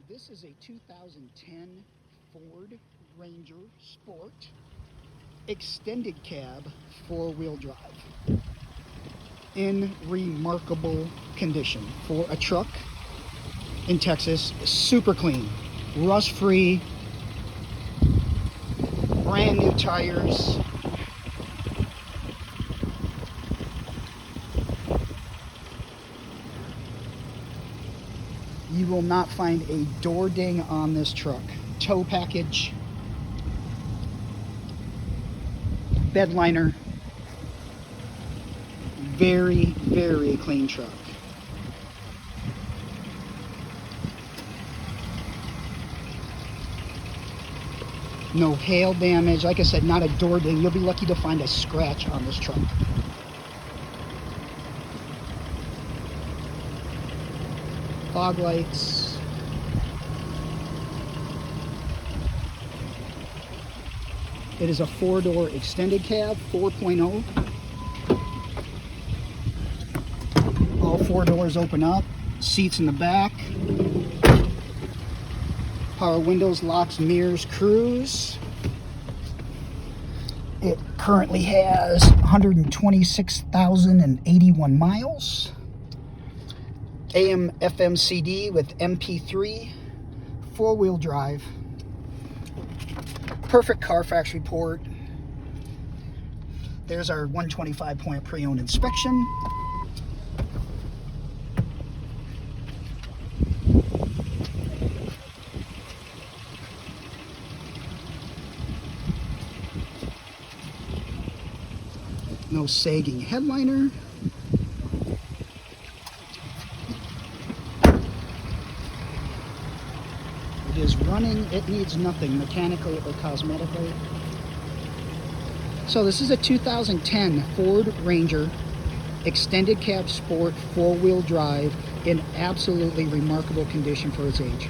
This is a 2010 Ford Ranger Sport extended cab four-wheel drive in remarkable condition for a truck in Texas. Super clean, rust-free, brand new tires. You will not find a door ding on this truck. Tow package, bed liner, very, very clean truck. No hail damage. Like I said, not a door ding. You'll be lucky to find a scratch on this truck. Fog lights. It is a four-door extended cab, 4.0. All four doors open up. Seats in the back. Power windows, locks, mirrors, cruise. It currently has 126,081 miles. AM, FM, CD with MP3, four-wheel drive, perfect Carfax report. There's our 125-point pre-owned inspection. No sagging headliner. It is running. It needs nothing mechanical or cosmetically. So this is a 2010 Ford Ranger extended cab sport four-wheel drive in absolutely remarkable condition for its age.